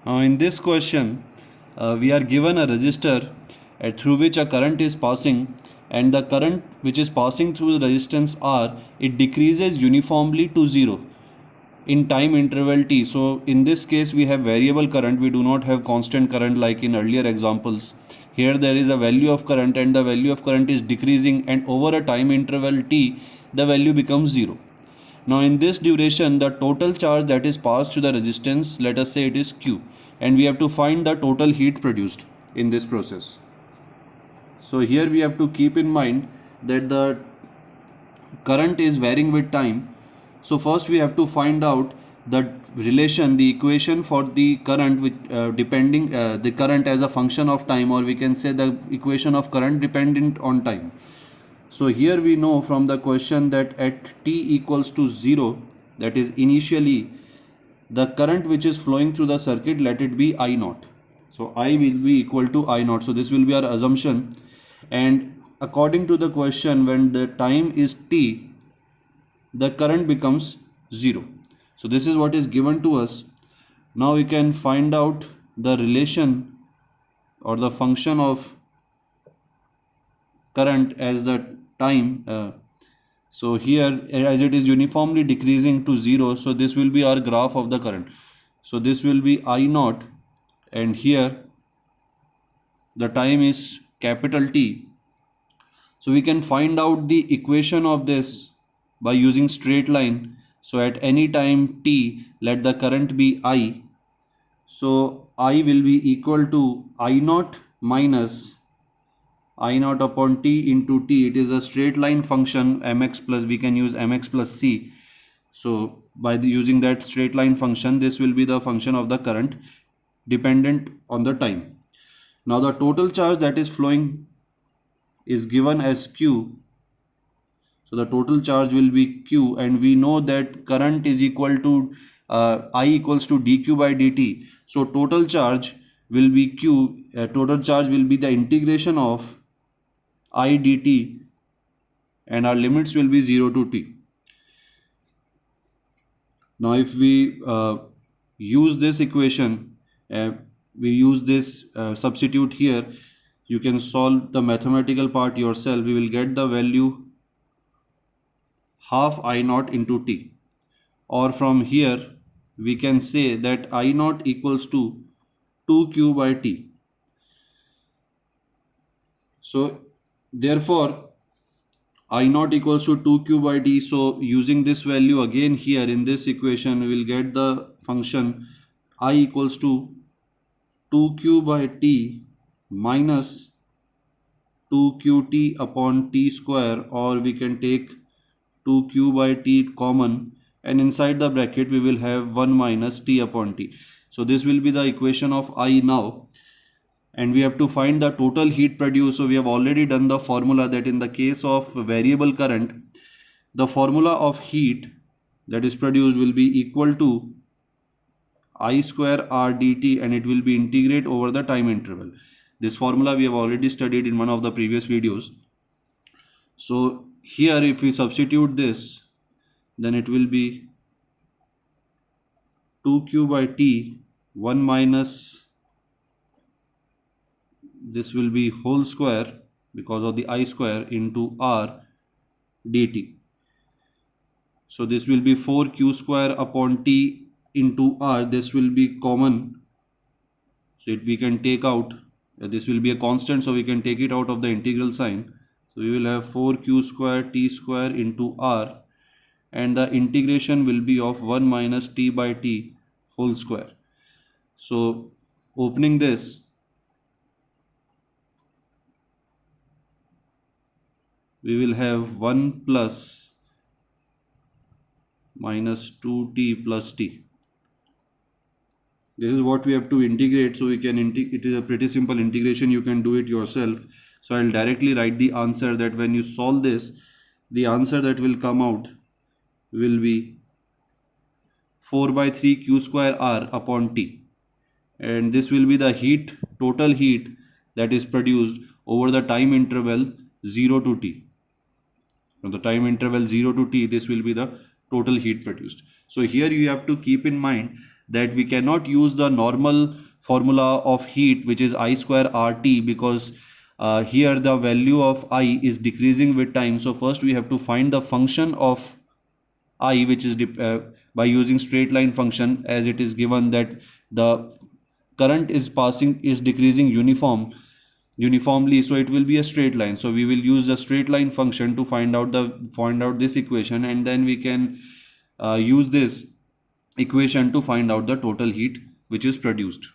Now in this question, we are given a resistor through which a current is passing, and the current which is passing through the resistance R, it decreases uniformly to 0 in time interval t. So in this case we have variable current, we do not have constant current like in earlier examples. Here there is a value of current and the value of current is decreasing, and over a time interval t the value becomes 0. Now in this duration, the total charge that is passed to the resistance, let us say it is Q, and we have to find the total heat produced in this process. So here we have to keep in mind that the current is varying with time. So first we have to find out the relation, the equation for the current with depending the current as a function of time, or we can say the equation of current dependent on time. So here we know from the question that at t equals to 0, that is initially the current which is flowing through the circuit, let it be I naught. So I will be equal to I naught. So this will be our assumption, and according to the question, when the time is t, the current becomes 0. So this is what is given to us. Now we can find out the relation or the function of current as the time. So here, as it is uniformly decreasing to 0, so this will be our graph of the current. So this will be I naught, and here the time is capital T. So we can find out the equation of this by using straight line. So at any time t, let the current be I. So I will be equal to I naught minus I naught upon t into t. It is a straight line function, mx plus, we can use mx plus c. So by using that straight line function, this will be the function of the current dependent on the time. Now the total charge that is flowing is given as Q. So the total charge will be Q, and we know that current is equal to I equals to dq by dt. So total charge will be Q. Total charge will be the integration of I dt, and our limits will be 0 to t. Now if we use this equation, we use this substitute here, you can solve the mathematical part yourself. We will get the value half I naught into t, or from here we can say that I naught equals to 2q by t. So therefore I naught equals to 2q by t. So using this value again here in this equation, we will get the function I equals to 2q by t minus 2qt upon t square, or we can take 2q by t common, and inside the bracket we will have 1 minus t upon t. So this will be the equation of I now, and we have to find the total heat produced. So we have already done the formula that in the case of variable current, the formula of heat that is produced will be equal to I square R dt, and it will be integrate over the time interval. This formula we have already studied in one of the previous videos. So here if we substitute this, then it will be 2q by t 1 minus, this will be whole square because of the I square into R dt. So this will be 4q square upon t into R. This will be common, so we can take out, this will be a constant, so we can take it out of the integral sign. So we will have 4q square t square into R, and the integration will be of 1 minus t by t whole square. So opening this, we will have 1 plus minus 2t plus t. This is what we have to integrate. So we can it is a pretty simple integration, you can do it yourself. So I'll directly write the answer, that when you solve this, the answer that will come out will be 4 by 3 q square r upon t, and this will be the heat, total heat that is produced over the time interval 0 to t. From the time interval 0 to t, this will be the total heat produced. So here you have to keep in mind that we cannot use the normal formula of heat, which is I square RT, because here the value of I is decreasing with time. So first we have to find the function of I, which is by using straight line function, as it is given that the current is decreasing uniformly, so it will be a straight line. So we will use the straight line function to find out this equation, and then we can use this equation to find out the total heat which is produced.